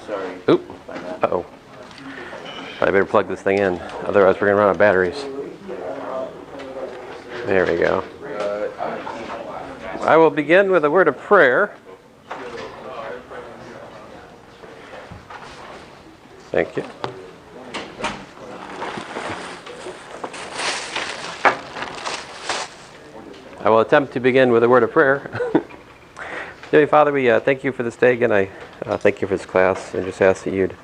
Sorry. Oop. Uh-oh. I better plug this thing in, otherwise we're going to run out of batteries. There we go. I will begin with a word of prayer. Thank you. I will attempt to begin with a word of prayer. Dear Father, we thank you for this day again. I thank you for this class and just ask that you'd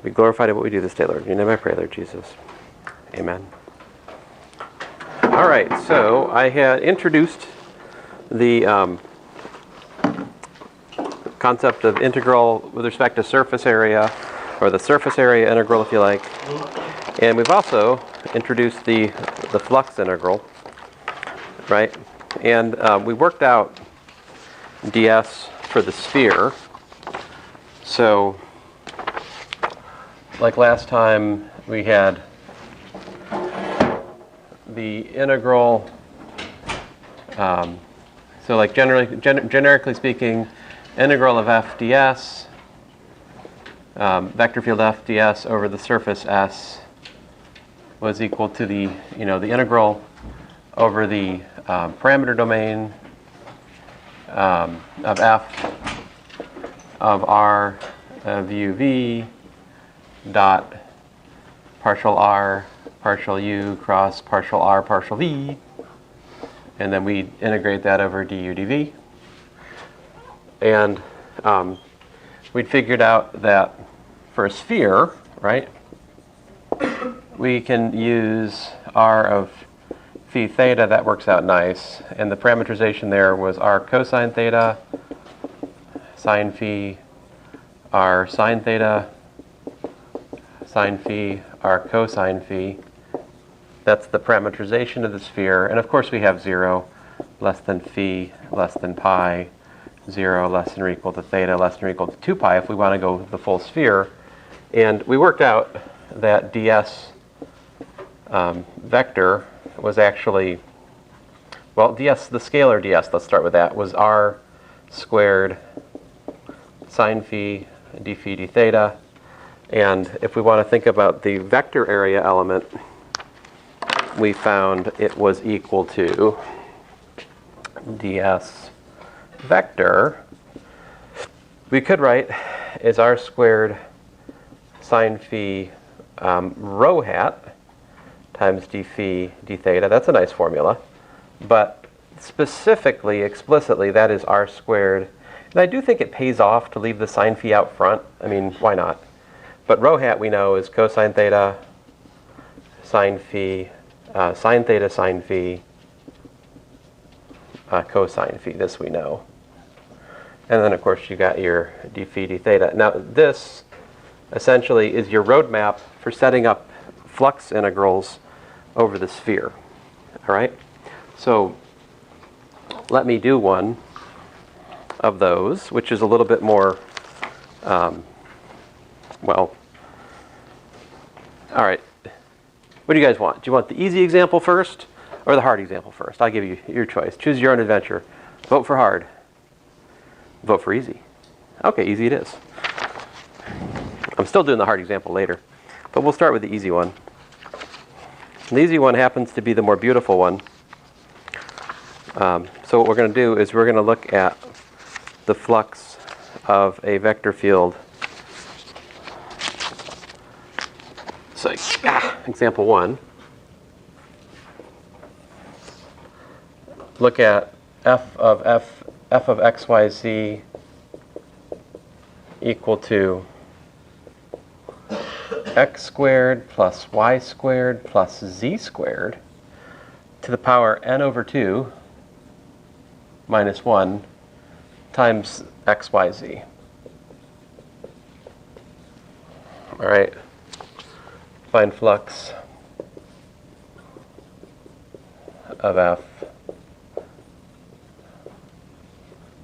be glorified in what we do this day, Lord. In your name I pray, Lord Jesus. Amen. All right, so I had introduced the concept of integral with respect to surface area, or the surface area integral, if you like. And we've also introduced the flux integral, right? And we worked out ds for the sphere. So, like last time, we had the integral. So, like generically speaking, integral of f ds, vector field f ds over the surface S was equal to the integral over the parameter domain of f of r of uv dot partial r partial u cross partial r partial v, and then we integrate that over du dv. And we'd figured out that for a sphere, right, we can use r of phi theta. That works out nice. And the parameterization there was r cosine theta, sine phi, r sine theta, sine phi, r cosine phi. That's the parameterization of the sphere. And of course we have 0, less than phi, less than pi, 0 less than or equal to theta, less than or equal to 2 pi if we want to go the full sphere. And we worked out that ds vector was actually, well, ds, the scalar ds, let's start with that, was r squared sine phi d phi d theta. And if we want to think about the vector area element, we found it was equal to ds vector, we could write as r squared sine phi rho hat times d phi d theta. That's a nice formula. But specifically, explicitly, that is r squared. And I do think it pays off to leave the sine phi out front. I mean, why not? But rho hat we know is cosine theta sine phi, sine theta sine phi, cosine phi. This we know. And then, of course, you got your d phi d theta. Now, this essentially is your roadmap for setting up flux integrals over the sphere. All right? So let me do one of those, which is a little bit more, well, all right. What do you guys want? Do you want the easy example first or the hard example first? I'll give you your choice. Choose your own adventure. Vote for hard. Vote for easy. Okay, easy it is. I'm still doing the hard example later, but we'll start with the easy one. The easy one happens to be the more beautiful one. So what we're going to do is we're going to look at the flux of a vector field. So, example 1. Look at f of x, y, z equal to x squared plus y squared plus z squared to the power n over 2 minus 1 times x, y, z. All right. Find flux of f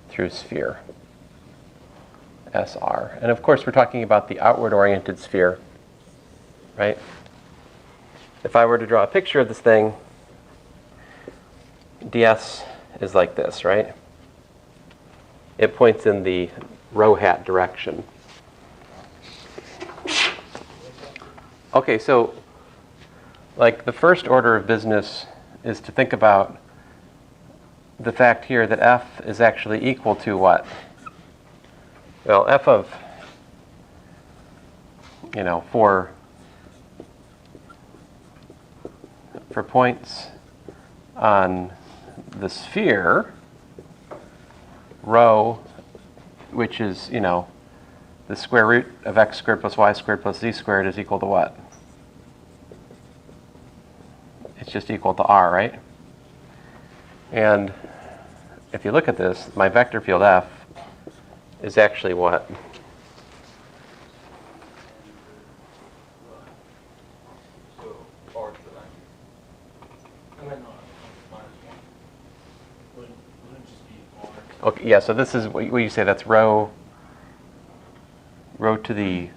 through sphere SR. And of course, we're talking about the outward-oriented sphere, right? If I were to draw a picture of this thing, ds is like this, right? It points in the rho hat direction. Okay, so like the first order of business is to think about the fact here that f is actually equal to what? Well, f of, for points on the sphere, rho, which is, the square root of x squared plus y squared plus z squared is equal to what? It's just equal to r, right? And if you look at this, my vector field f is actually what? Okay, yeah, so this is what you say, that's rho to the,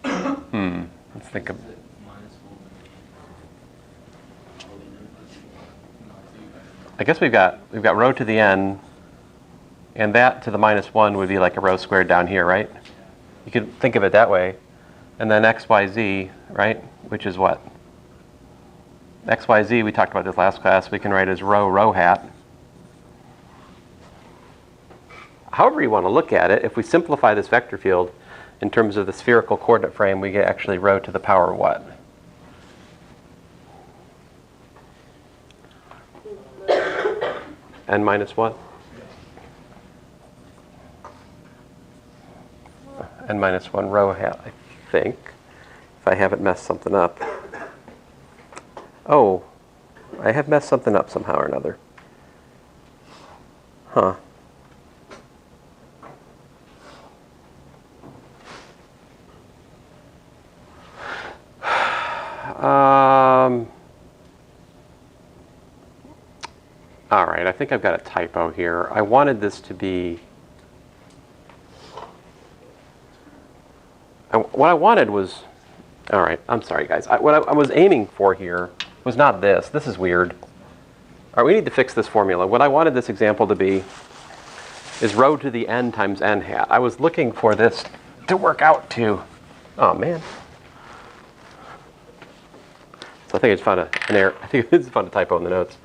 let's think of, I guess we've got rho to the n, and that to the minus 1 would be like a rho squared down here, right? You could think of it that way. And then x, y, z, right, which is what? X, y, z, we talked about this last class, we can write as rho hat. However you want to look at it, if we simplify this vector field in terms of the spherical coordinate frame, we get actually rho to the power what? N minus 1? N minus 1 rho hat, I think, if I haven't messed something up. Oh, I have messed something up somehow or another. Huh. All right, I think I've got a typo here. I wanted this to be, what I wanted was, all right, I'm sorry guys. What I was aiming for here was not this. This is weird. All right, we need to fix this formula. What I wanted this example to be is rho to the n times n hat. I was looking for this to work out to, oh man. So I think I just found an error. I think I just found a typo in the notes.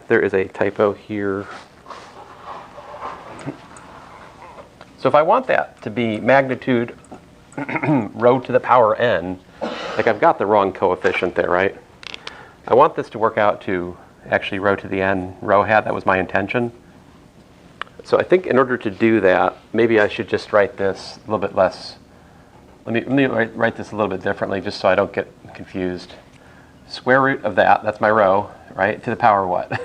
There is a typo here. So if I want that to be magnitude rho to the power n, like I've got the wrong coefficient there, right? I want this to work out to actually rho to the n rho hat. That was my intention. So I think in order to do that, maybe I should just write this a little bit less. Let me write this a little bit differently just so I don't get confused. Square root of that, that's my rho, right? To the power what?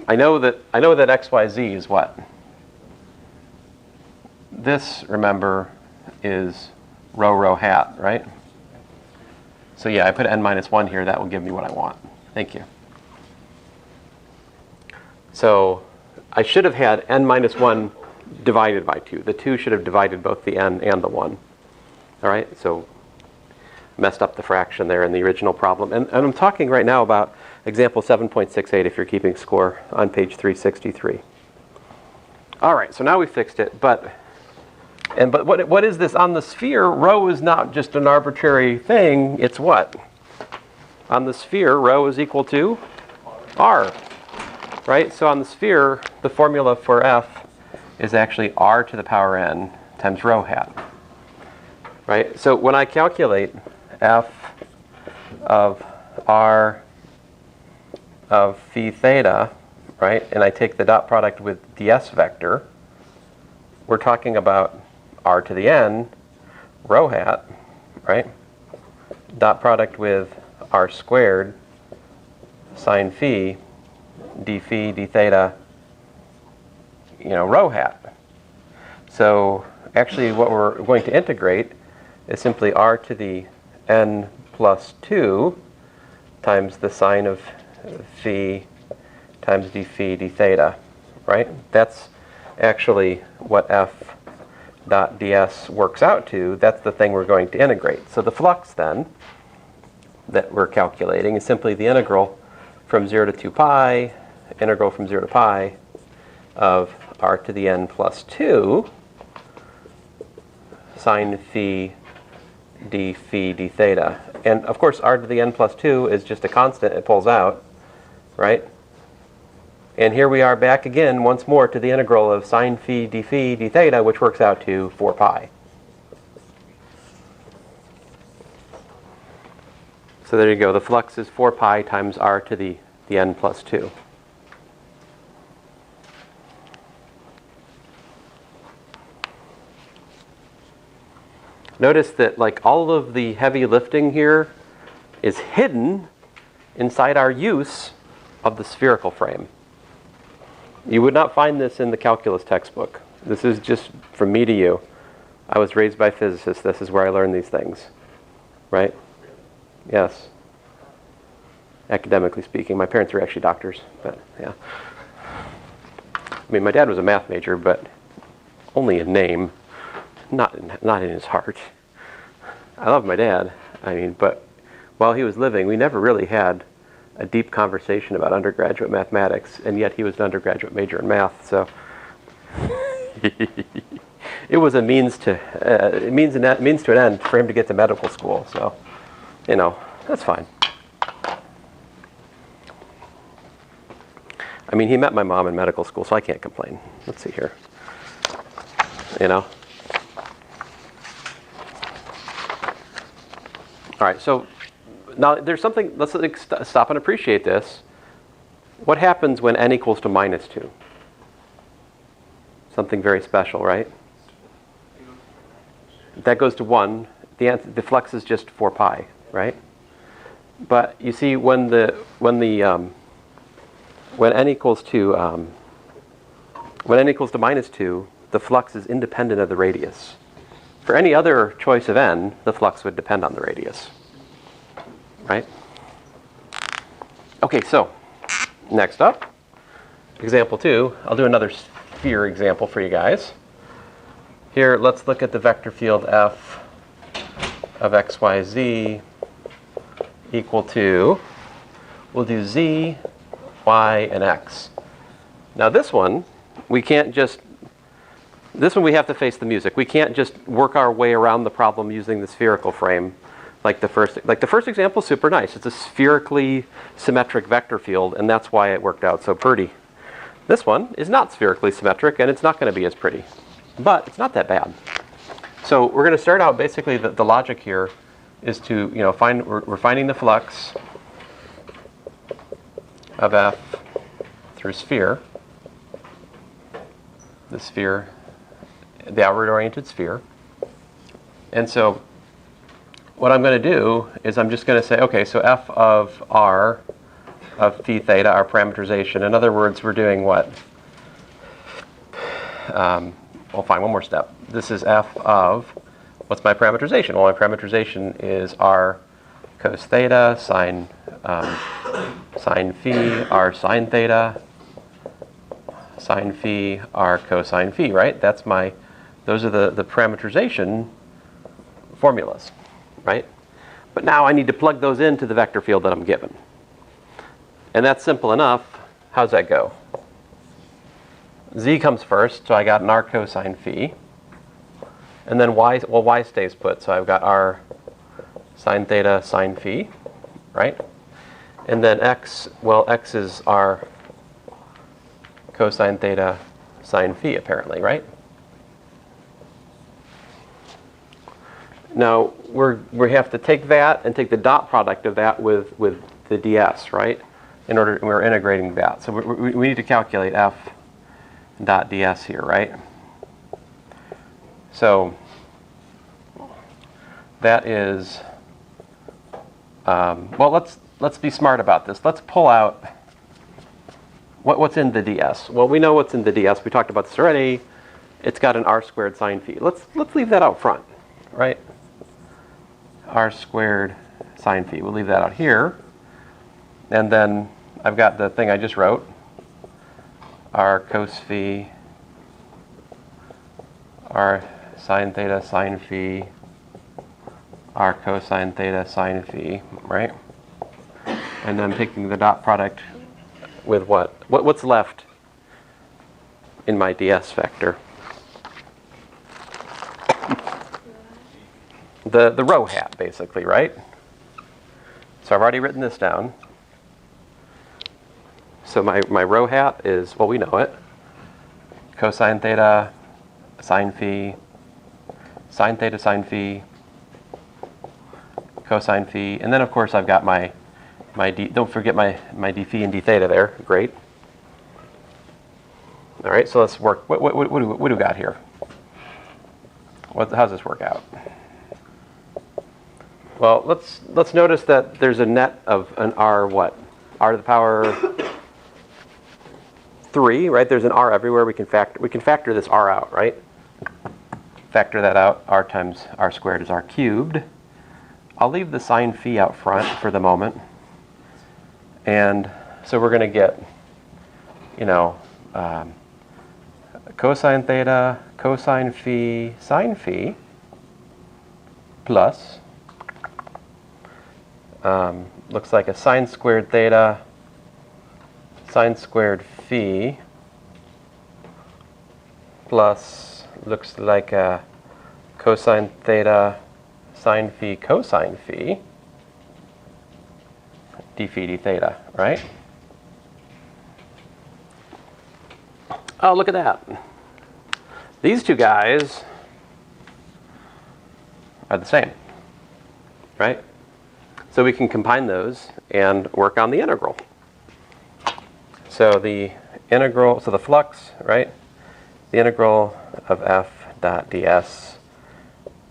I know that x, y, z is what? This, remember, is rho hat, right? So yeah, I put n minus 1 here. That will give me what I want. Thank you. So I should have had n minus 1 divided by 2. The 2 should have divided both the n and the 1. All right, so messed up the fraction there in the original problem. And I'm talking right now about example 7.68 if you're keeping score on page 363. All right, so now we fixed it, but what is this on the sphere? Rho is not just an arbitrary thing, it's what? On the sphere, rho is equal to r, right? So on the sphere, the formula for f is actually r to the power n times rho hat, right? So when I calculate f of r of phi theta, right, and I take the dot product with ds vector, we're talking about r to the n rho hat, right, dot product with r squared sine phi d theta, rho hat. So actually what we're going to integrate is simply r to the n plus 2 times the sine of phi times d theta, right? That's actually what f dot ds works out to. That's the thing we're going to integrate. So the flux then that we're calculating is simply the integral from 0 to 2 pi, integral from 0 to pi, of r to the n plus 2 sine phi d phi d theta. And of course, r to the n plus 2 is just a constant. It pulls out, right? And here we are back again once more to the integral of sine phi d theta, which works out to 4 pi. So there you go. The flux is 4 pi times r to the n plus 2. Notice that like all of the heavy lifting here is hidden inside our use of the spherical frame. You would not find this in the calculus textbook. This is just from me to you. I was raised by physicists. This is where I learned these things. Right? Yes. Academically speaking. My parents were actually doctors, but yeah. I mean, my dad was a math major, but only in name, not in his heart. I love my dad. I mean, but while he was living, we never really had a deep conversation about undergraduate mathematics, and yet he was an undergraduate major in math, so it was a means to an end for him to get to medical school. So, you know, that's fine. I mean, he met my mom in medical school, so I can't complain. Let's see here. You know. All right, so now there's something, let's stop and appreciate this. What happens when n equals to minus 2? Something very special, right? That goes to 1. The flux is just 4 pi, right? But you see, when n equals to minus 2, the flux is independent of the radius. For any other choice of n, the flux would depend on the radius, right? Okay, so next up, example 2. I'll do another sphere example for you guys. Here, let's look at the vector field f of x, y, z equal to, we'll do z, y, and x. Now this one, we can't just, this one we have to face the music. We can't just work our way around the problem using the spherical frame like the first example is super nice. It's a spherically symmetric vector field, and that's why it worked out so pretty. This one is not spherically symmetric, and it's not going to be as pretty. But it's not that bad. So we're going to start out, basically, the logic here is to, you know, we're finding the flux of f through sphere. The outward-oriented sphere. And so what I'm going to do is I'm just going to say, okay, so f of r of phi theta, our parameterization. In other words, we're doing what? Well, fine, one more step. This is f of, what's my parameterization? Well, my parameterization is r cos theta, sine phi, r sine theta, sine phi, r cosine phi, right? Those are the parameterization formulas, right? But now I need to plug those into the vector field that I'm given. And that's simple enough. How's that go? Z comes first, so I got an r cosine phi. And then y stays put, so I've got r sine theta sine phi, right? And then x is r cosine theta sine phi, apparently, right? Now, we have to take that and take the dot product of that with the ds, right? We're integrating that. So we need to calculate f dot ds here, right? So that is, well, let's be smart about this. Let's pull out what's in the ds. Well, we know what's in the ds. We talked about this already. It's got an r squared sine phi. Let's leave that out front, right? R squared sine phi. We'll leave that out here. And then I've got the thing I just wrote. R cos phi, R sine theta sine phi, R cosine theta sine phi, right? And then taking the dot product with what? What's left? in my ds vector. The row hat, basically, right? So I've already written this down. So my row hat is, well, we know it. Cosine theta, sine phi, sine theta, sine phi, cosine phi. And then, of course, I've got my d, don't forget my d phi and d theta there. Great. All right, so let's work. What do we got here? How's this work out? Well, let's notice that there's a net of an r what? R to the power 3, right? There's an r everywhere. We can factor this r out, right? Factor that out. R times r squared is r cubed. I'll leave the sine phi out front for the moment. And so we're going to get, cosine theta, cosine phi, sine phi, plus, looks like a sine squared theta, sine squared phi, plus, looks like a cosine theta, sine phi, cosine phi, d phi d theta, right? Oh, look at that. These two guys are the same, right? So we can combine those and work on the integral. So the integral, so the flux, right? The integral of f dot ds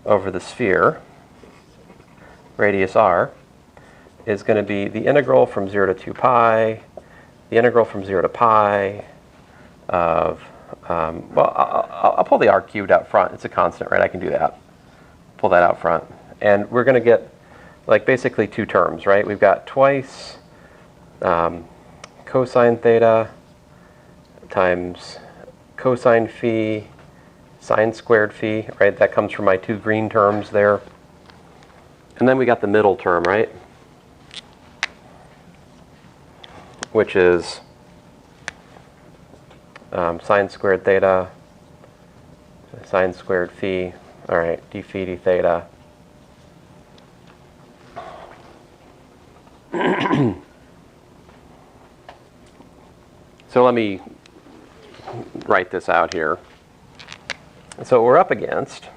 over the sphere, radius r, is going to be the integral from 0 to 2 pi, the integral from 0 to pi of, well, I'll pull the r cubed out front. It's a constant, right? I can do that. Pull that out front. And we're going to get, like, basically two terms, right? We've got twice cosine theta times cosine phi, sine squared phi, right? That comes from my two green terms there. And then we got the middle term, right? Which is sine squared theta, sine squared phi, all right, d phi d theta. So let me write this out here. So what we're up against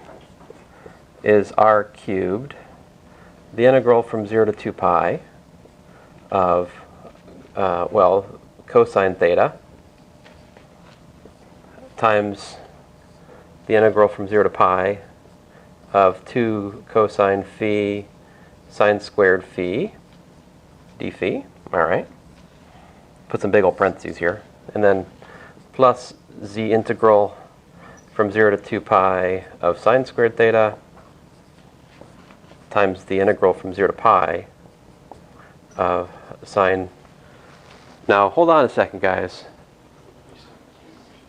is r cubed, the integral from 0 to 2 pi of, well, cosine theta times the integral from 0 to pi of 2 cosine phi sine squared phi d phi. All right. Put some big old parentheses here. And then plus z integral from 0 to 2 pi of sine squared theta times the integral from 0 to pi of sine. Now, hold on a second, guys.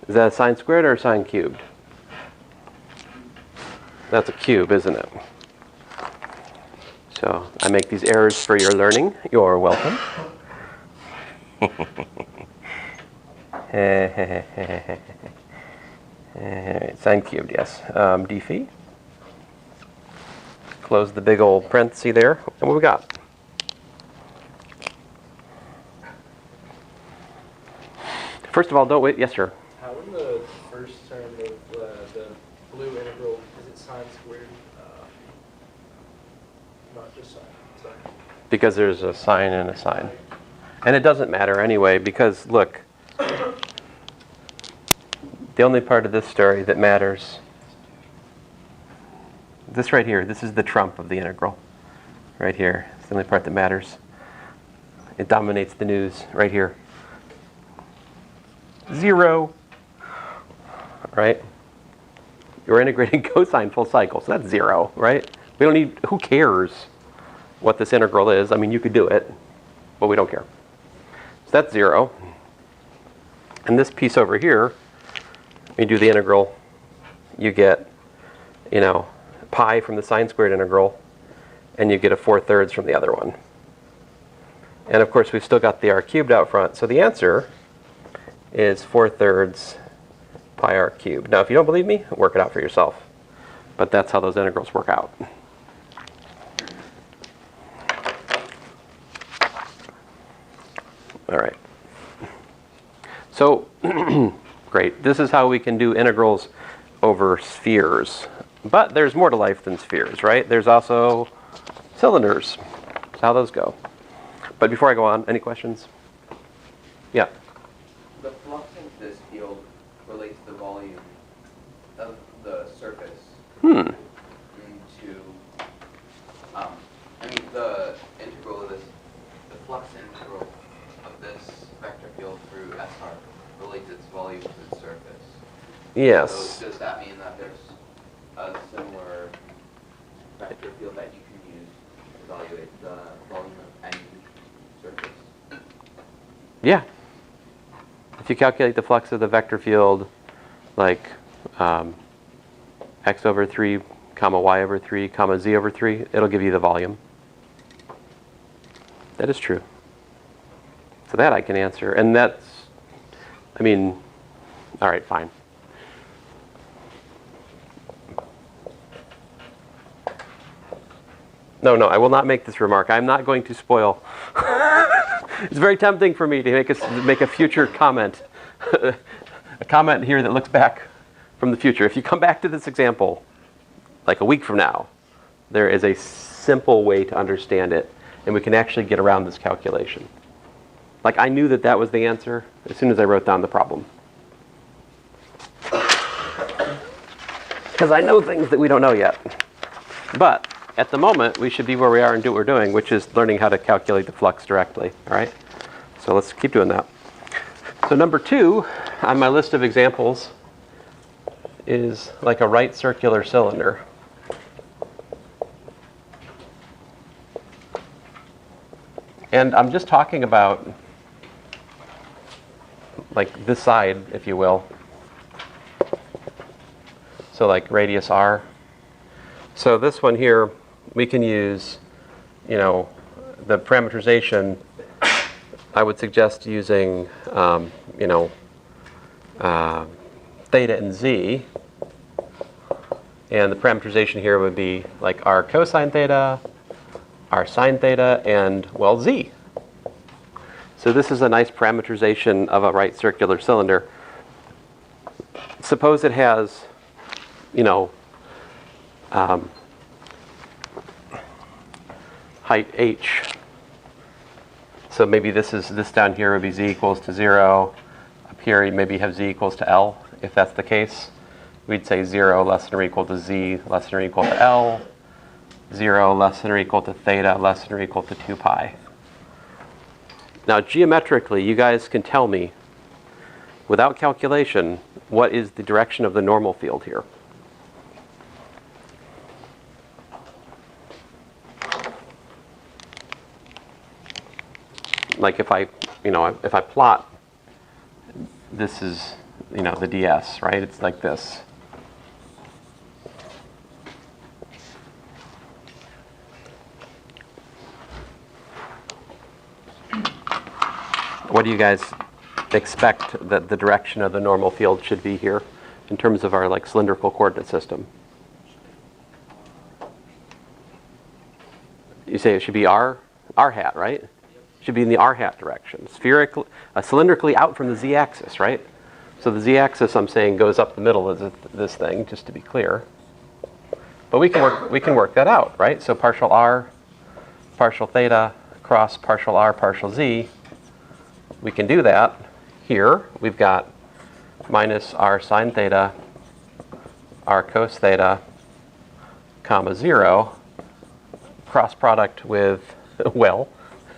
Is that a sine squared or a sine cubed? That's a cube, isn't it? So I make these errors for your learning. You're welcome. Sine cubed, yes. D phi. Close the big old parenthesis there. And what we got? First of all, don't wait. Yes, sir. How in the first term of the blue integral is it sine squared? Not just sine. Because there's a sine and a sine. And it doesn't matter anyway, because look, the only part of this story that matters, this right here, this is the trump of the integral. Right here. It's the only part that matters. It dominates the news right here. 0. Right? You're integrating cosine full cycle, so that's 0, right? We don't need, who cares what this integral is? I mean, you could do it, but we don't care. So that's 0. And this piece over here, when you do the integral, you get, pi from the sine squared integral, and you get a 4/3 from the other one. And of course, we've still got the r cubed out front. So the answer is 4/3 pi r cubed. Now, if you don't believe me, work it out for yourself. But that's how those integrals work out. All right. So, great. This is how we can do integrals over spheres. But there's more to life than spheres, right? There's also cylinders. That's how those go. But before I go on, any questions? Yeah. The flux in this field relates the volume of the surface into, the integral of this, the flux integral of this vector field through SR relates its volume to its surface. Yes. So does that mean that there's a similar vector field that you can use to evaluate the volume of any surface? Yeah. If you calculate the flux of the vector field, like x over 3, comma y over 3, comma z over 3, it'll give you the volume. That is true. So that I can answer. And that's, I mean, all right, fine. No, I will not make this remark. I'm not going to spoil. It's very tempting for me to make a future comment. A comment here that looks back from the future. If you come back to this example, like a week from now, there is a simple way to understand it, and we can actually get around this calculation. Like, I knew that that was the answer as soon as I wrote down the problem. Because I know things that we don't know yet. But at the moment, we should be where we are and do what we're doing, which is learning how to calculate the flux directly, all right? So let's keep doing that. So number 2 on my list of examples is like a right circular cylinder. And I'm just talking about like this side, if you will. So like radius r. So this one here, we can use, the parameterization. I would suggest using, theta and z. And the parameterization here would be like r cosine theta, r sine theta, and, well, z. So this is a nice parameterization of a right circular cylinder. Suppose it has, height h. So maybe this down here would be z equals to 0. Up here you maybe have z equals to L. If that's the case, we'd say 0 less than or equal to z less than or equal to L. 0 less than or equal to theta less than or equal to 2 pi. Now geometrically, you guys can tell me, without calculation, what is the direction of the normal field here? Like if I plot, this is, the ds, right? It's like this. What do you guys expect that the direction of the normal field should be here in terms of our cylindrical coordinate system? You say it should be r hat, right? Should be in the r hat direction. Cylindrically out from the z-axis, right? So the z-axis, I'm saying, goes up the middle of this thing, just to be clear. But we can work that out, right? So partial r, partial theta, cross partial r, partial z. We can do that. Here, we've got minus r sine theta, r cos theta, comma 0, cross product with, well,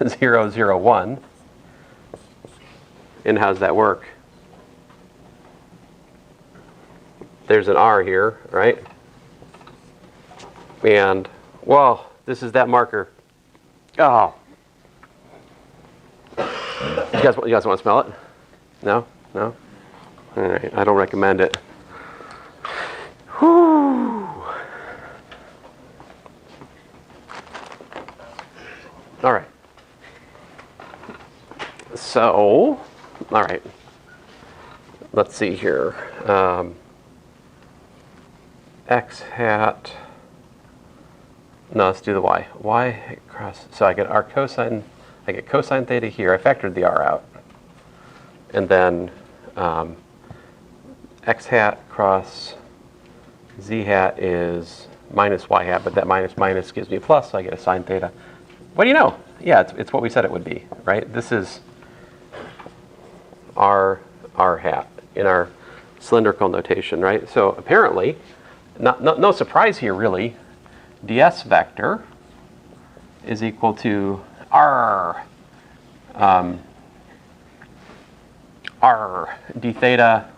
0, 0, 1. And how's that work? There's an r here, right? And, well, this is that marker. Oh. You guys want to smell it? No? No? All right, I don't recommend it. Whew. All right. So, all right. let's see here. X hat. No, let's do the y. Y cross. So I get r cosine. I get cosine theta here. I factored the r out, and then x hat cross z hat is minus y hat, but that minus minus gives me a plus, so I get a sine theta. What do you know? Yeah, it's what we said it would be, right? This is r hat in our cylindrical notation, right? So apparently, no surprise here really, ds vector is equal to r d theta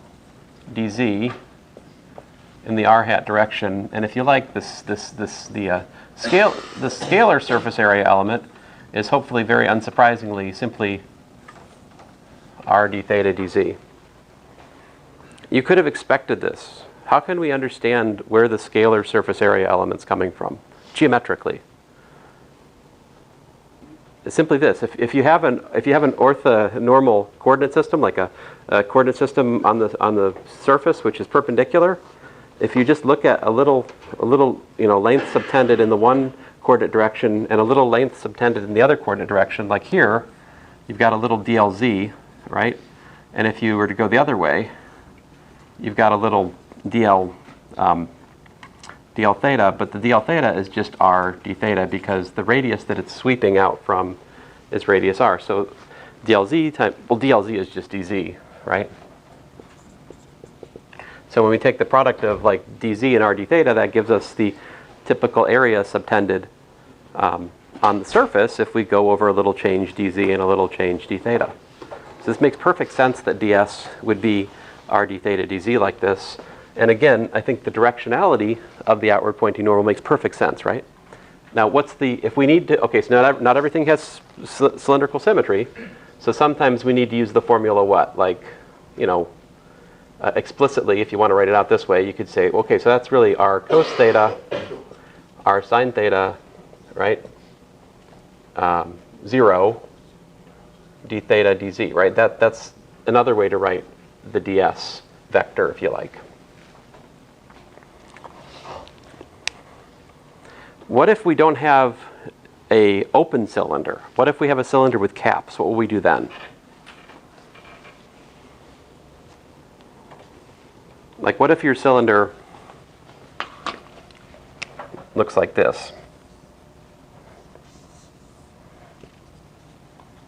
dz in the r hat direction, and if you like, the scalar surface area element is hopefully very unsurprisingly simply r d theta dz. You could have expected this. How can we understand where the scalar surface area element's coming from geometrically? It's simply this: if you have an orthonormal coordinate system, like a coordinate system on the surface which is perpendicular, if you just look at a little length subtended in the one coordinate direction and a little length subtended in the other coordinate direction, like here, you've got a little dlz, right? And if you were to go the other way, you've got a little dl theta, but the dl theta is just r d theta because the radius that it's sweeping out from is radius r. So dlz is just dz, right? So when we take the product of like dz and r d theta, that gives us the typical area subtended on the surface if we go over a little change dz and a little change d theta. So this makes perfect sense that ds would be r d theta dz like this. And again, I think the directionality of the outward pointing normal makes perfect sense, right? Now if we need to, okay, so not everything has cylindrical symmetry, so sometimes we need to use the formula what? Like, explicitly, if you want to write it out this way, you could say, okay, so that's really r cos theta, r sine theta, right? 0 d theta dz, right? That's another way to write the ds vector, if you like. What if we don't have a open cylinder? What if we have a cylinder with caps? What will we do then? Like, what if your cylinder looks like this?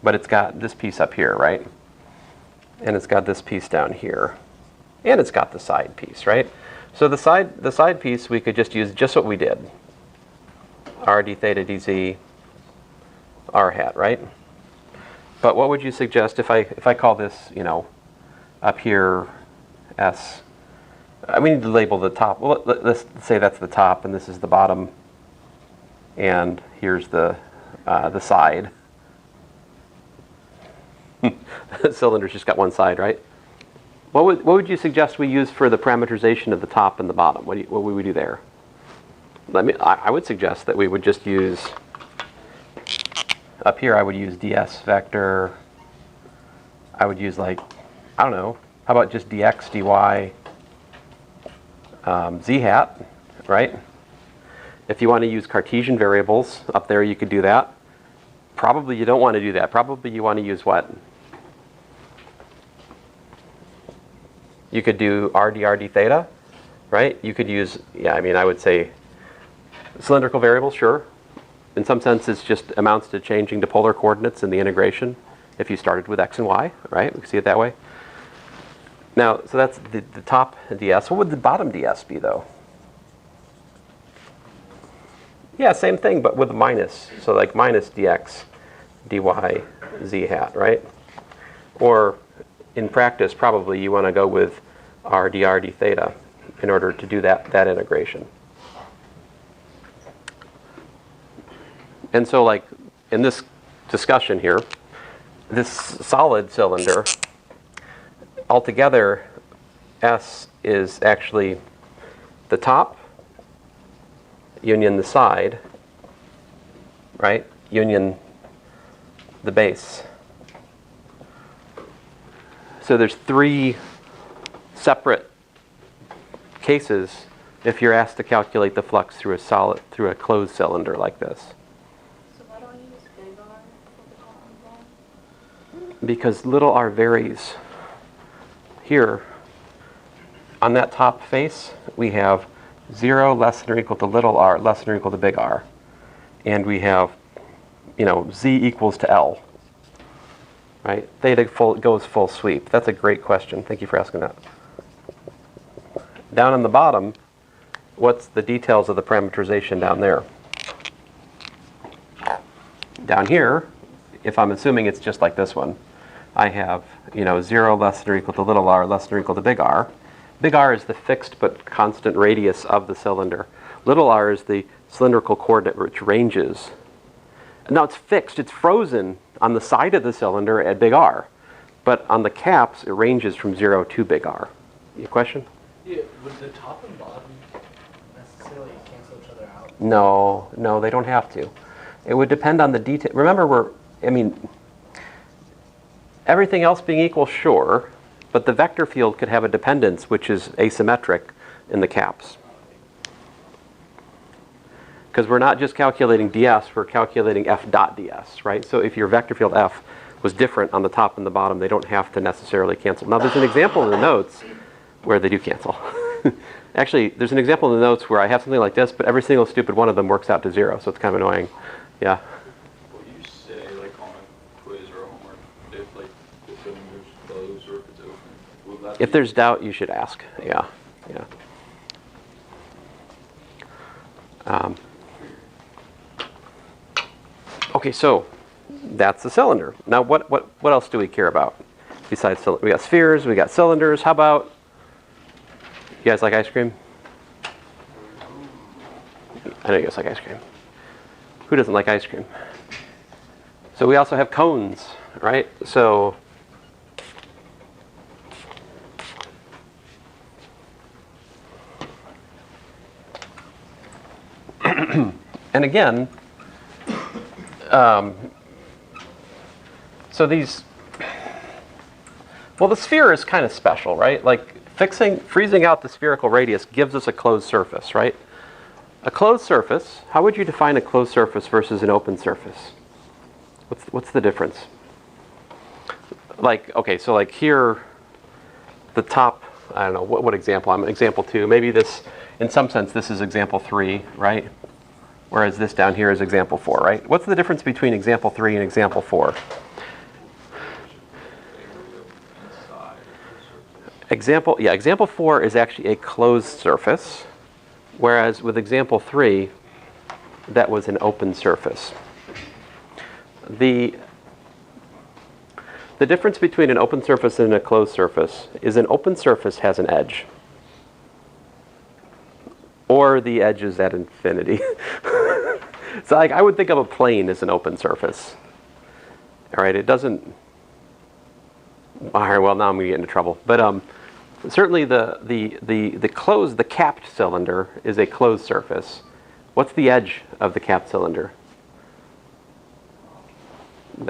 But it's got this piece up here, right? And it's got this piece down here. And it's got the side piece, right? So the side piece, we could just use just what we did. R d theta dz r hat, right? But what would you suggest if I call this, up here S? We need to label the top. Well, let's say that's the top and this is the bottom, and here's the side. The cylinder's just got one side, right? What would you suggest we use for the parameterization of the top and the bottom? What would we do there? I would suggest that we would just use, up here I would use ds vector. I would use how about just dx, dy, z hat, right? If you want to use Cartesian variables up there, you could do that. Probably you don't want to do that. Probably you want to use what? You could do r d theta, right? You could use, I would say cylindrical variables, sure. In some sense, it's just amounts to changing to polar coordinates in the integration if you started with x and y, right? We can see it that way. Now, so that's the top ds. What would the bottom ds be, though? Yeah, same thing, but with a minus. So like minus dx, dy, z hat, right? Or in practice, probably you want to go with r d theta in order to do that integration. And so like in this discussion here, this solid cylinder, altogether S is actually the top union the side, right? Union the base. So there's three separate cases if you're asked to calculate the flux through a closed cylinder like this. So why don't you use big R for the top and bottom? Because little r varies. Here, on that top face, we have 0 less than or equal to little r less than or equal to big R. And we have, z equals to L. Right? Theta goes full sweep. That's a great question. Thank you for asking that. Down on the bottom, what's the details of the parameterization down there? Down here, if I'm assuming it's just like this one, I have, 0 less than or equal to little r less than or equal to big R. Big R is the fixed but constant radius of the cylinder. Little r is the cylindrical coordinate which ranges. Now it's fixed, it's frozen on the side of the cylinder at big R. But on the caps, it ranges from 0 to big R. Your question? Yeah, would the top and bottom necessarily cancel each other out? No, they don't have to. It would depend on the detail. Remember, everything else being equal, sure, but the vector field could have a dependence which is asymmetric in the caps. Because we're not just calculating ds, we're calculating f dot ds, right? So if your vector field f was different on the top and the bottom, they don't have to necessarily cancel. Now there's an example in the notes where they do cancel. Actually, there's an example in the notes where I have something like this, but every single stupid one of them works out to 0, so it's kind of annoying. Yeah. What you say, like on a quiz or a homework, if like the cylinder's closed or if it's open, will that If be- there's doubt, you should ask. Yeah. Okay, so that's the cylinder. Now, what else do we care about besides we got spheres, we got cylinders. How about you guys like ice cream? I know you guys like ice cream. Who doesn't like ice cream? So we also have cones, right? So and again, so these, well, the sphere is kind of special, right? Like freezing out the spherical radius gives us a closed surface, right? A closed surface, how would you define a closed surface versus an open surface? What's the difference? Like, okay, so like here, the top, I don't know, what example? I'm example 2. Maybe this, in some sense, this is example 3, right? Whereas this down here is example 4, right? What's the difference between example 3 and example 4? Example 4 is actually a closed surface, whereas with example 3, that was an open surface. The difference between an open surface and a closed surface is an open surface has an edge. Or the edge is at infinity. So like I would think of a plane as an open surface. All right, it doesn't. All right, well now I'm going to get into trouble. But certainly the closed, the capped cylinder is a closed surface. What's the edge of the capped cylinder?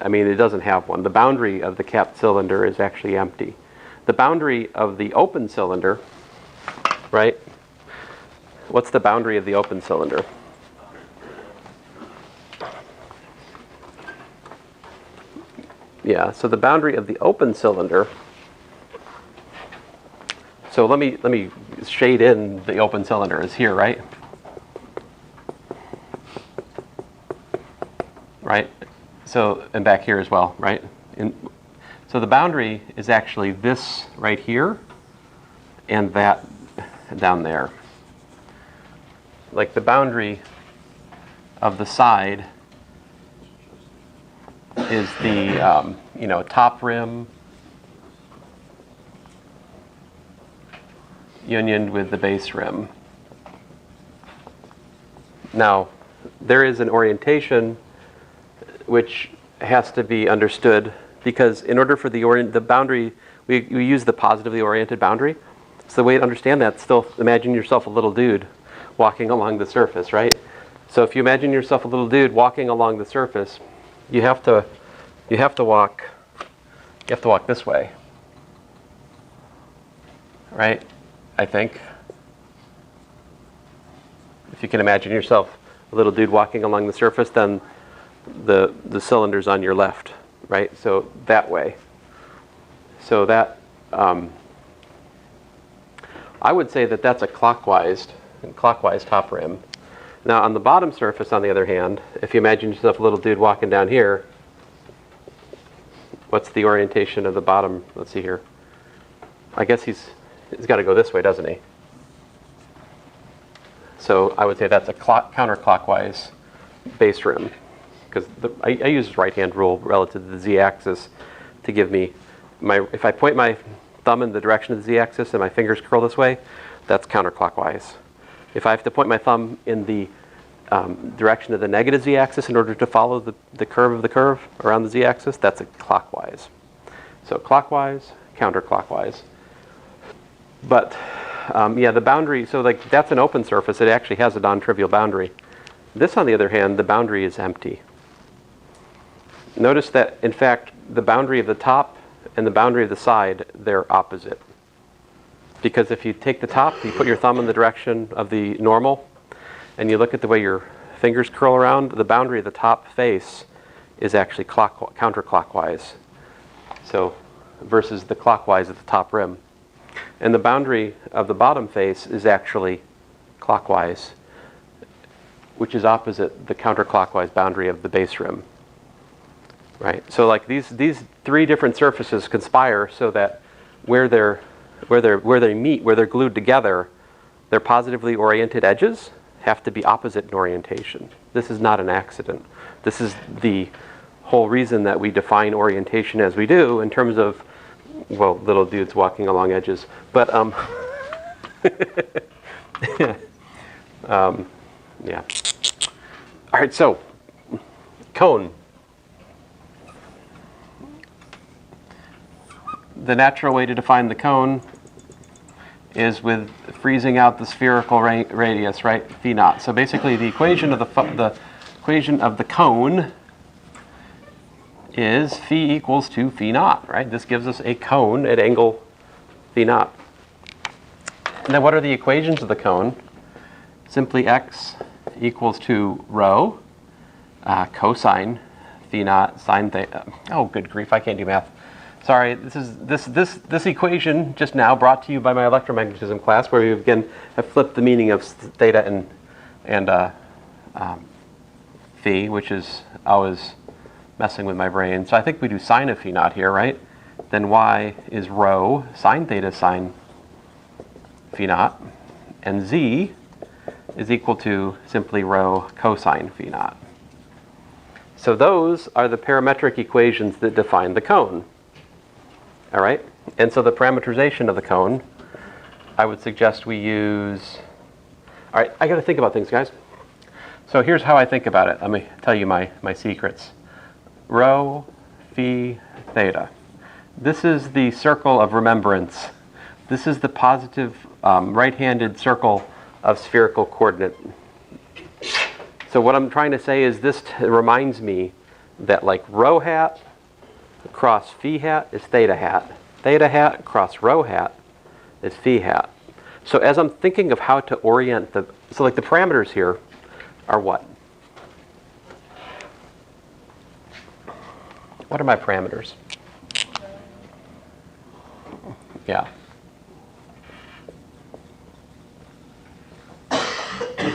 I mean, it doesn't have one. The boundary of the capped cylinder is actually empty. The boundary of the open cylinder, right? What's the boundary of the open cylinder? Yeah, so the boundary of the open cylinder, so let me shade in the open cylinder is here, right? Right? So, and back here as well, right? So the boundary is actually this right here and that down there. Like the boundary of the side is the top rim unioned with the base rim. Now, there is an orientation which has to be understood because in order for the boundary, we use the positively oriented boundary. So the way to understand that, still imagine yourself a little dude walking along the surface, right? So if you imagine yourself a little dude walking along the surface, you have to walk this way. right? I think. If you can imagine yourself a little dude walking along the surface, then the cylinder's on your left, right? So that way. So that, I would say that that's a clockwise top rim. Now on the bottom surface, on the other hand, if you imagine yourself a little dude walking down here, what's the orientation of the bottom? Let's see here. I guess he's got to go this way, doesn't he? So I would say that's a counterclockwise base rim, because I use right-hand rule relative to the z-axis to give me if I point my thumb in the direction of the z-axis and my fingers curl this way, that's counterclockwise. If I have to point my thumb in the direction of the negative z-axis in order to follow the curve of the curve around the z-axis, that's a clockwise. So clockwise, counterclockwise. But yeah, the boundary, so like that's an open surface. It actually has a non-trivial boundary. This, on the other hand, the boundary is empty. Notice that, in fact, the boundary of the top and the boundary of the side, they're opposite. Because if you take the top, you put your thumb in the direction of the normal, and you look at the way your fingers curl around, the boundary of the top face is actually counterclockwise. So, versus the clockwise at the top rim. And the boundary of the bottom face is actually clockwise, which is opposite the counterclockwise boundary of the base rim. Right? So like these three different surfaces conspire so that where they meet, where they're glued together, their positively oriented edges have to be opposite in orientation. This is not an accident. This is the whole reason that we define orientation as we do in terms of, well, little dudes walking along edges. But yeah. All right, so cone. The natural way to define the cone is with freezing out the spherical radius, right? Phi naught. So basically, the equation of the cone is phi equals to phi naught, right? This gives us a cone at angle phi naught. And then what are the equations of the cone? Simply x equals to rho cosine phi naught sine theta. Oh, good grief! I can't do math. Sorry, this equation just now brought to you by my electromagnetism class, where we again have flipped the meaning of theta and phi, which is always messing with my brain. So I think we do sine of phi naught here, right? Then y is rho sine theta sine phi naught, and z is equal to simply rho cosine phi naught. So those are the parametric equations that define the cone. All right, and so the parameterization of the cone, I would suggest we use, all right, I got to think about things, guys. So here's how I think about it. Let me tell you my secrets. Rho, phi, theta. This is the circle of remembrance. This is the positive right-handed circle of spherical coordinate. So what I'm trying to say is this reminds me that like rho hat cross phi hat is theta hat. Theta hat cross rho hat is phi hat. So as I'm thinking of how to orient so like the parameters here are what? What are my parameters? Yeah.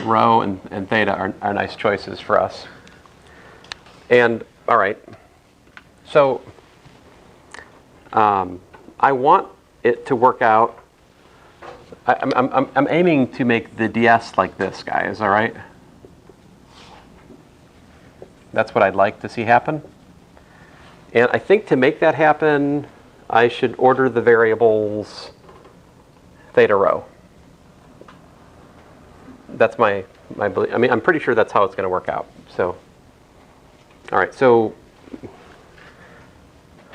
Rho and theta are nice choices for us. And, all right, so I want it to work out. I'm aiming to make the ds like this, guys, all right? That's what I'd like to see happen. And I think to make that happen, I should order the variables theta rho. That's my belief. I mean, I'm pretty sure that's how it's going to work out. So, all right, so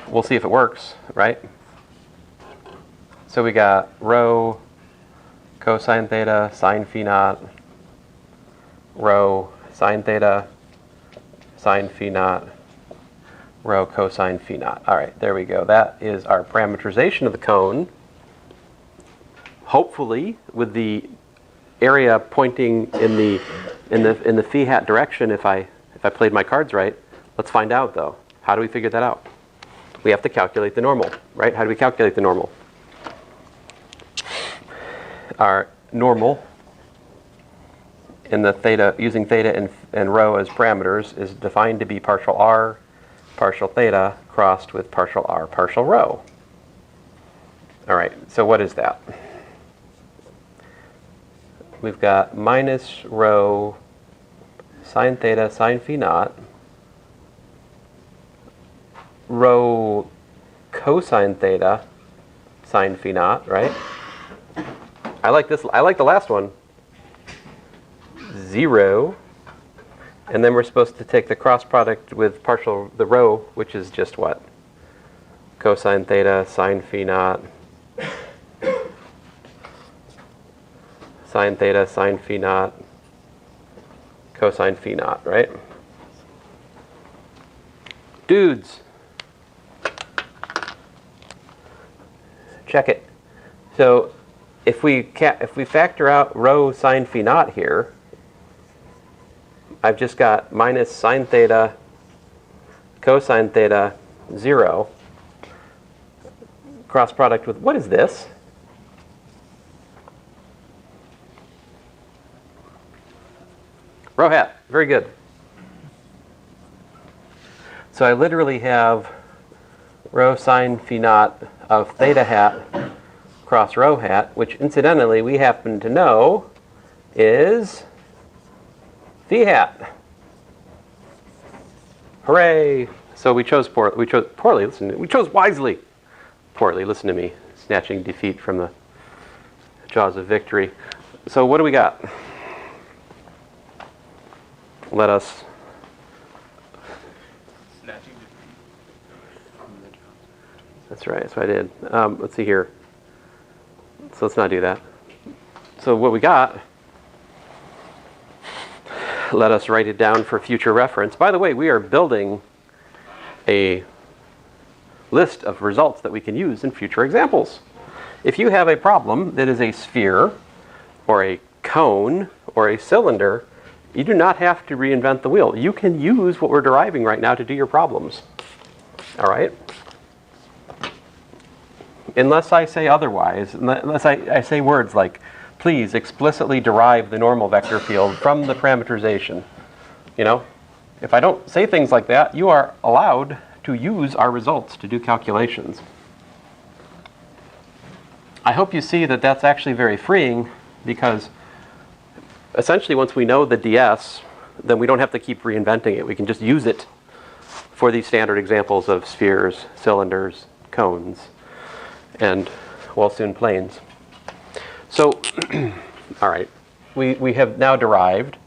we'll see if it works, right? So we got rho cosine theta sine phi naught, rho sine theta sine phi naught, rho cosine phi naught. All right, there we go. That is our parameterization of the cone. hopefully with the area pointing in the phi hat direction if I played my cards right. Let's find out though. How do we figure that out? We have to calculate the normal, right? How do we calculate the normal? Our normal in the theta, using theta and rho as parameters, is defined to be partial r, partial theta crossed with partial r, partial rho. All right, so what is that? We've got minus rho sine theta sine phi naught, rho cosine theta sine phi naught, right? I like this. I like the last one. 0. And then we're supposed to take the cross product with the rho, which is just what? Cosine theta sine phi naught. Sine theta sine phi naught. Cosine phi naught, right? Dudes. Check it. So if we factor out rho sine phi naught here, I've just got minus sine theta cosine theta 0 cross product with, what is this? Rho hat. Very good. So I literally have rho sine phi naught of theta hat cross rho hat, which incidentally we happen to know is phi hat. Hooray! So we chose poorly. We chose wisely. Poorly. Listen to me, snatching defeat from the jaws of victory. So what do we got? Let us. Snatching defeat from the jaws. That's right. That's what I did. Let's see here. So let's not do that. So what we got. Let us write it down for future reference. By the way, we are building a list of results that we can use in future examples. If you have a problem that is a sphere or a cone or a cylinder, you do not have to reinvent the wheel. You can use what we're deriving right now to do your problems. All right? Unless I say otherwise, unless I say words like, please explicitly derive the normal vector field from the parameterization. You know, if I don't say things like that, you are allowed to use our results to do calculations. I hope you see that that's actually very freeing, because essentially once we know the ds, then we don't have to keep reinventing it. We can just use it for these standard examples of spheres, cylinders, cones, and, well, soon planes. So, all right, we have now derived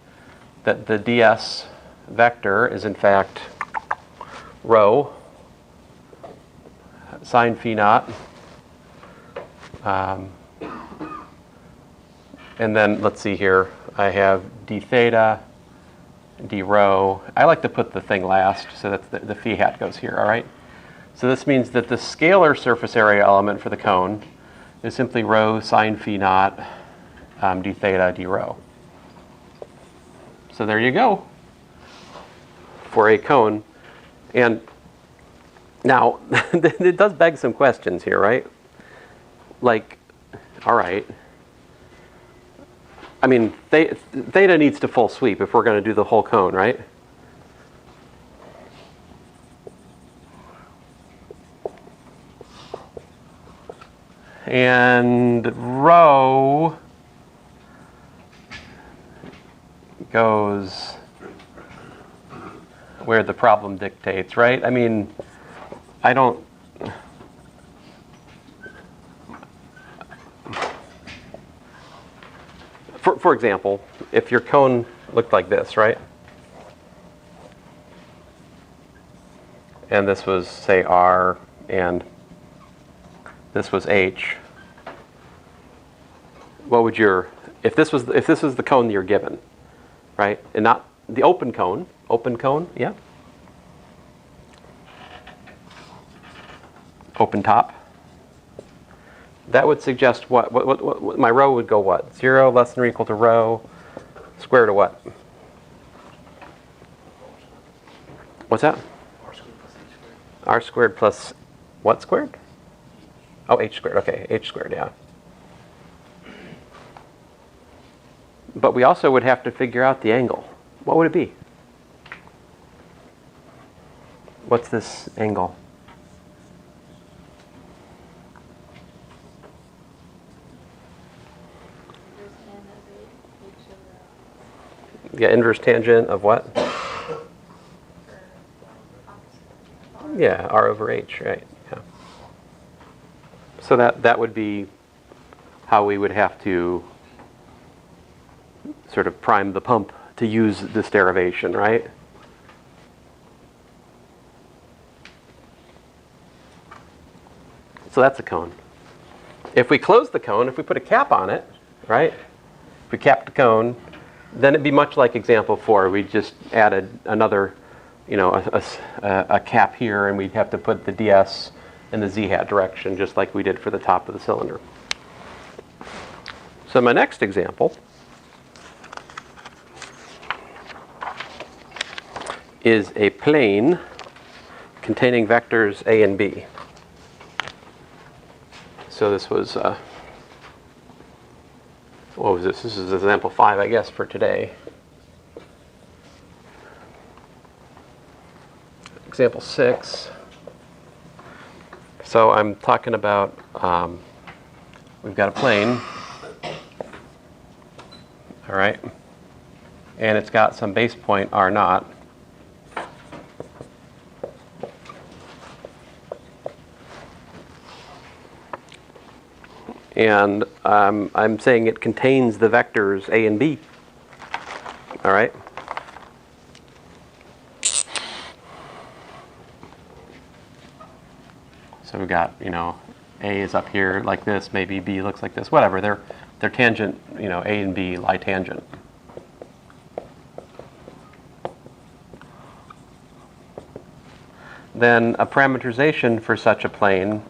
that the ds vector is in fact rho sine phi naught, and then let's see here, I have d theta, d rho. I like to put the thing last so that the phi hat goes here, all right? So this means that the scalar surface area element for the cone is simply rho sine phi naught d theta d rho. So there you go for a cone. And now it does beg some questions here, right? Like, all right, I mean, theta needs to full sweep if we're going to do the whole cone, right? And rho goes where the problem dictates, right? I mean, I don't... For example, if your cone looked like this, right? And this was, say, R, and this was H. What would your, if this was the cone that you're given, right? And not the open cone, yeah? Open top. that would suggest what my row would go what? 0 less than or equal to rho square root of what? What's that? R squared plus what squared? Oh, h squared. Okay, h squared, yeah. But we also would have to figure out the angle. What would it be? What's this angle? Yeah, inverse tangent of what? Yeah, r over h, right? Yeah. So that would be how we would have to sort of prime the pump to use this derivation, right? So that's a cone. If we close the cone, if we put a cap on it, right? If we cap the cone, then it'd be much like example 4. We just added another, a cap here, and we'd have to put the ds in the z hat direction, just like we did for the top of the cylinder. So my next example is a plane containing vectors a and b. So this was, what was this? This is example 5, I guess, for today. Example 6. So I'm talking about, we've got a plane, all right, and it's got some base point r naught. And I'm saying it contains the vectors a and b. All right? So we've got, a is up here like this, maybe b looks like this, whatever. They're tangent, a and b lie tangent. Then a parameterization for such a plane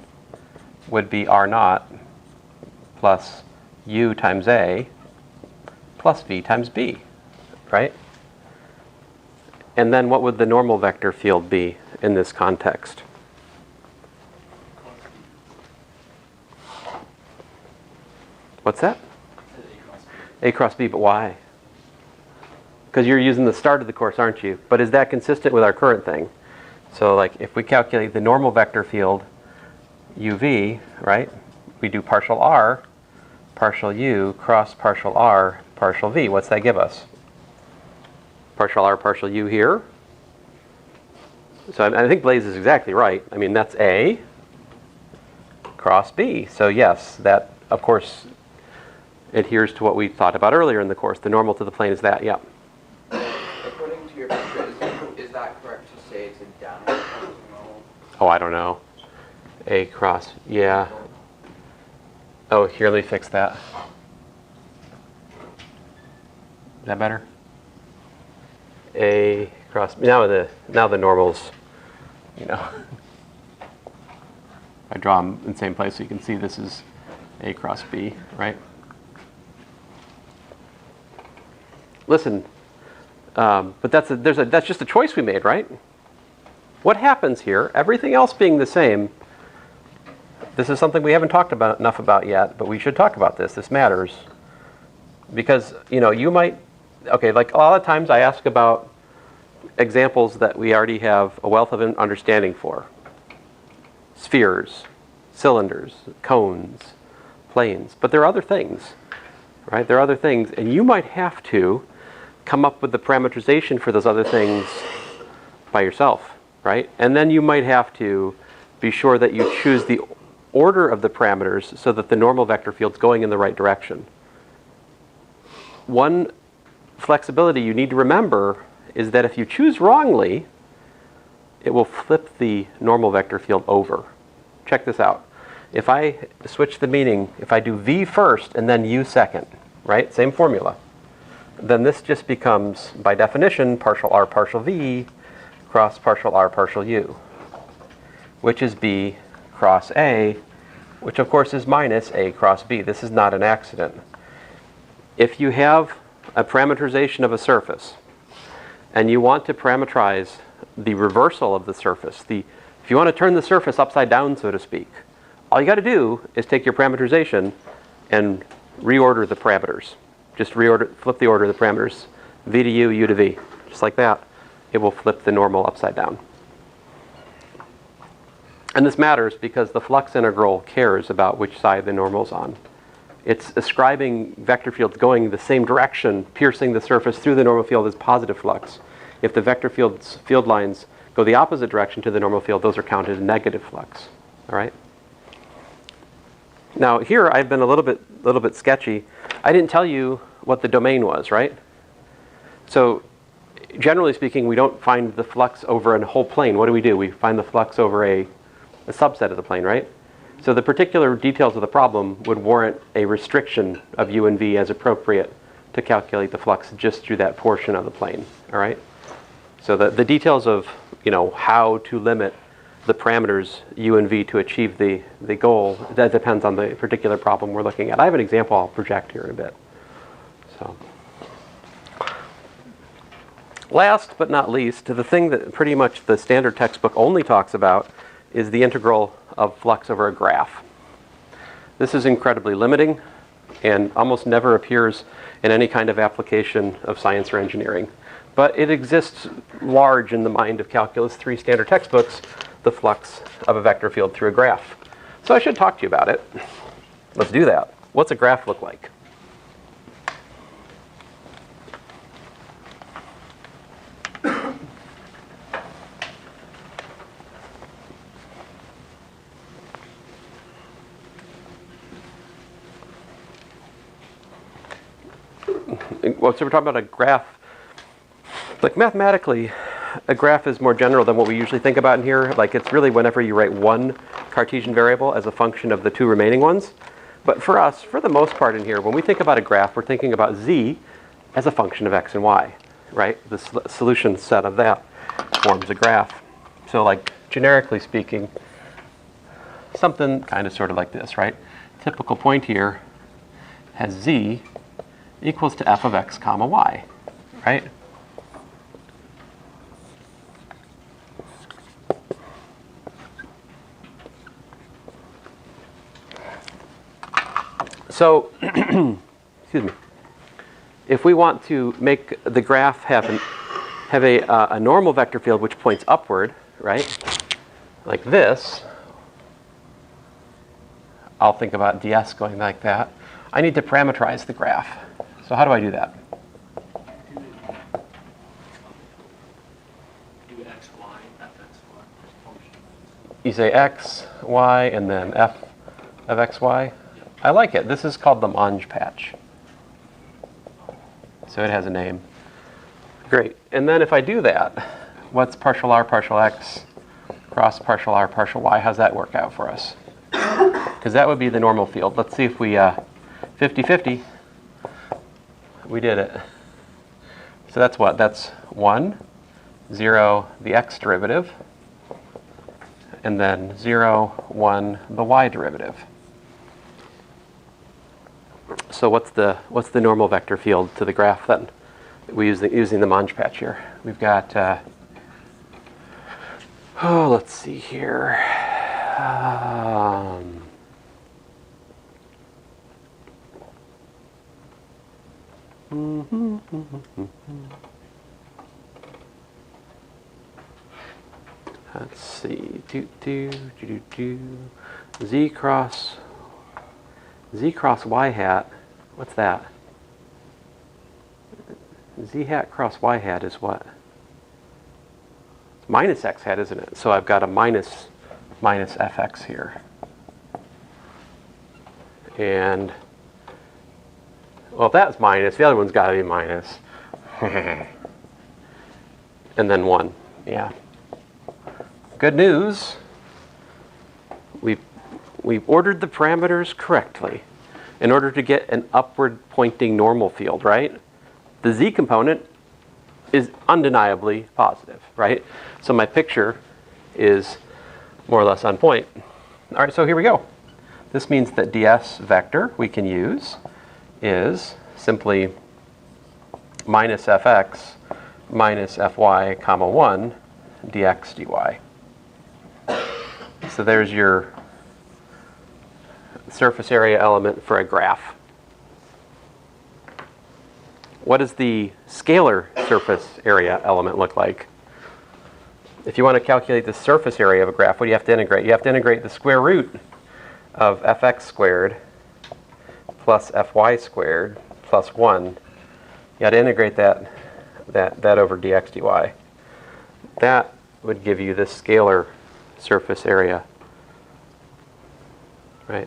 would be r naught plus u times a plus v times b, right? And then what would the normal vector field be in this context? What's that? A cross b, but why? Because you're using the start of the course, aren't you? But is that consistent with our current thing? So like if we calculate the normal vector field uv, right? We do partial r, partial u, cross partial r, partial v. What's that give us? Partial r, partial u here. So I think Blaise is exactly right. I mean, that's a cross b. So yes, that, of course, adheres to what we thought about earlier in the course. The normal to the plane is that, yeah. According to your picture, is that correct to say it's a downward normal? Oh, I don't know. A cross, yeah. Oh, here, let me fix that. Is that better? A cross, now the normals, I draw them in the same place so you can see this is A cross B, right? Listen, but that's just a choice we made, right? What happens here, everything else being the same, this is something we haven't talked about enough about yet, but we should talk about this. This matters. Because, you might, okay, like a lot of times I ask about examples that we already have a wealth of understanding for. Spheres, cylinders, cones, planes. But there are other things, right? There are other things, and you might have to come up with the parameterization for those other things by yourself, right? And then you might have to be sure that you choose the order of the parameters so that the normal vector field's going in the right direction. One flexibility you need to remember is that if you choose wrongly, it will flip the normal vector field over. Check this out. If I switch the meaning, if I do v first and then u second, right? Same formula. Then this just becomes, by definition, partial r partial v cross partial r partial u, which is b cross a which of course is minus A cross B. This is not an accident. If you have a parameterization of a surface, and you want to parameterize the reversal of the surface, if you want to turn the surface upside down, so to speak, all you got to do is take your parameterization and reorder the parameters. Just flip the order of the parameters, v to u, u to v, just like that. It will flip the normal upside down. And this matters because the flux integral cares about which side the normal's on. It's ascribing vector fields going the same direction, piercing the surface through the normal field as positive flux. If the vector field lines go the opposite direction to the normal field, those are counted as negative flux. All right? Now here I've been a little bit sketchy. I didn't tell you what the domain was, right? So generally speaking, we don't find the flux over a whole plane. What do? We find the flux over a subset of the plane, right? So the particular details of the problem would warrant a restriction of u and v as appropriate to calculate the flux just through that portion of the plane, all right? So the details of, how to limit the parameters u and v to achieve the goal, that depends on the particular problem we're looking at. I have an example I'll project here in a bit. So, last but not least, the thing that pretty much the standard textbook only talks about is the integral of flux over a graph. This is incredibly limiting and almost never appears in any kind of application of science or engineering. But it exists large in the mind of Calculus 3 standard textbooks, the flux of a vector field through a graph. So I should talk to you about it. Let's do that. What's a graph look like? Well, so we're talking about a graph. Like mathematically, a graph is more general than what we usually think about in here. Like it's really whenever you write one Cartesian variable as a function of the two remaining ones. But for us, for the most part in here, when we think about a graph, we're thinking about z as a function of x and y, right? The solution set of that forms a graph. So like generically speaking, something kind of sort of like this, right? Typical point here has z equals to f of x comma y, right? So, excuse me. If we want to make the graph have a normal vector field which points upward, right? Like this, I'll think about ds going like that. I need to parameterize the graph. So how do I do that? Do x, y, f, x, y function. You say x, y, and then f of x, y. I like it. This is called the Monge patch. So it has a name. Great. And then if I do that, what's partial r partial x cross partial r partial y? How's that work out for us? Because that would be the normal field. Let's see if we 50-50. We did it. So that's what? That's 1, 0, the x derivative, and then 0, 1, the y derivative. So what's the normal vector field to the graph then? We use using the Monge patch here. We've got let's see here. Let's see. Z cross y hat. What's that? Z hat cross y hat is what? Minus x hat, isn't it? So I've got a minus fx here. And, well, if that's minus, the other one's got to be minus. And then 1, yeah. Good news. We've ordered the parameters correctly in order to get an upward pointing normal field, right? The z component is undeniably positive, right? So my picture is more or less on point. All right, so here we go. This means that ds vector we can use is simply minus fx minus fy comma 1 dx dy. So there's your surface area element for a graph. What does the scalar surface area element look like? If you want to calculate the surface area of a graph, what do you have to integrate? You have to integrate the square root of fx squared plus fy squared plus 1. You got to integrate that over dx dy. That would give you the scalar surface area. Right?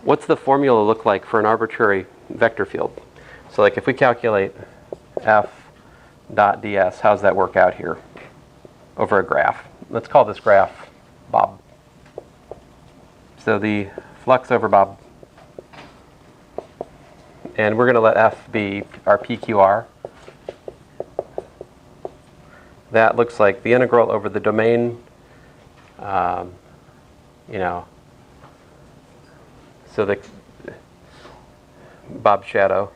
What's the formula look like for an arbitrary vector field? So like if we calculate f dot ds, how does that work out here over a graph? Let's call this graph Bob. So the flux over Bob, and we're going to let f be our PQR. That looks like the integral over the domain, so the Bob shadow.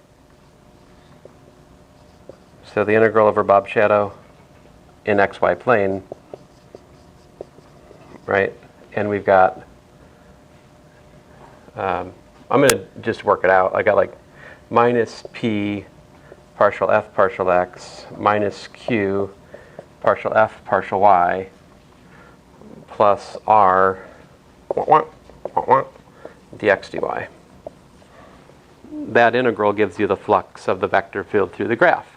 So the integral over Bob shadow in xy plane, right? And we've got, I'm going to just work it out. I got like minus p partial f partial x minus q partial f partial y plus r dx dy. That integral gives you the flux of the vector field through the graph.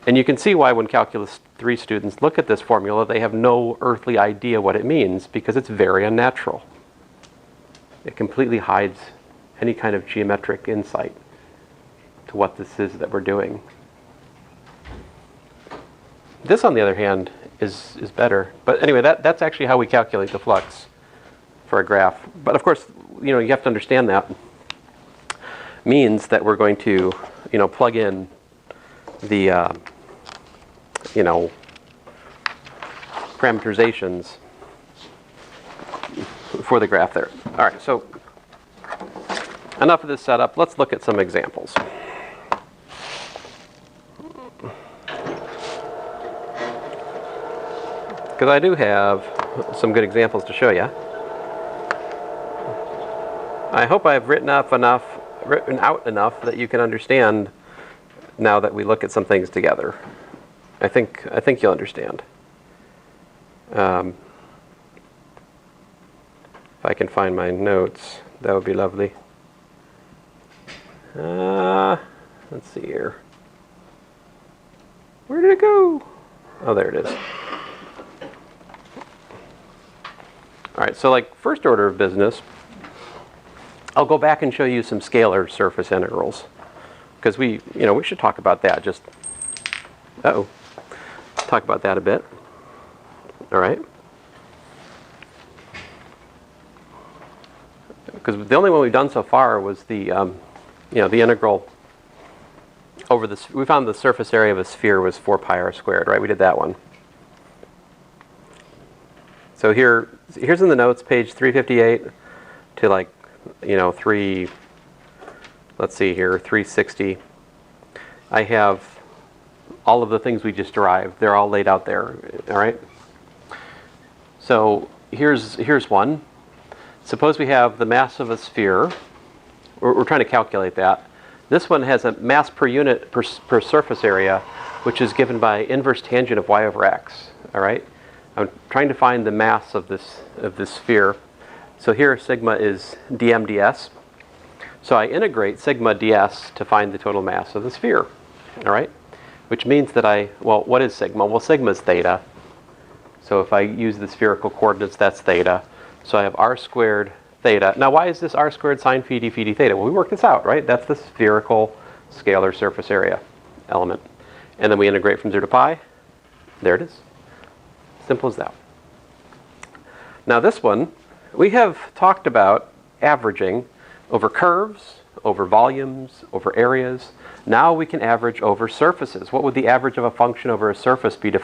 And you can see why when Calculus 3 students look at this formula, they have no earthly idea what it means, because it's very unnatural. It completely hides any kind of geometric insight to what this is that we're doing. This, on the other hand, is better. But anyway, that's actually how we calculate the flux for a graph. But of course, you have to understand that means that we're going to, plug in the, parameterizations for the graph there. All right, so enough of this setup. Let's look at some examples. Because I do have some good examples to show you. I hope I've written out enough that you can understand now that we look at some things together. I think you'll understand. If I can find my notes, that would be lovely. Let's see here. Where did it go? Oh, there it is. All right, so like first order of business, I'll go back and show you some scalar surface integrals, because we should talk about that. Talk about that a bit. All right. Because the only one we've done so far was the the integral over this. We found the surface area of a sphere was 4 pi r squared, right? We did that one. So here's in the notes, page 358 to like, 360. I have all of the things we just derived. They're all laid out there, all right? So here's one. Suppose we have the mass of a sphere. We're trying to calculate that. This one has a mass per unit per surface area, which is given by inverse tangent of y over x, all right? I'm trying to find the mass of this sphere. So here sigma is dm ds. So I integrate sigma ds to find the total mass of the sphere, all right? Which means that what is sigma? Well, sigma is theta. So if I use the spherical coordinates, that's theta. So I have r squared theta. Now, why is this r squared sine phi d phi d theta? Well, we worked this out, right? That's the spherical scalar surface area element. And then we integrate from 0 to pi. There it is. Simple as that. Now this one, we have talked about averaging over curves, over volumes, over areas. Now we can average over surfaces. What would the average of a function over a surface be defined?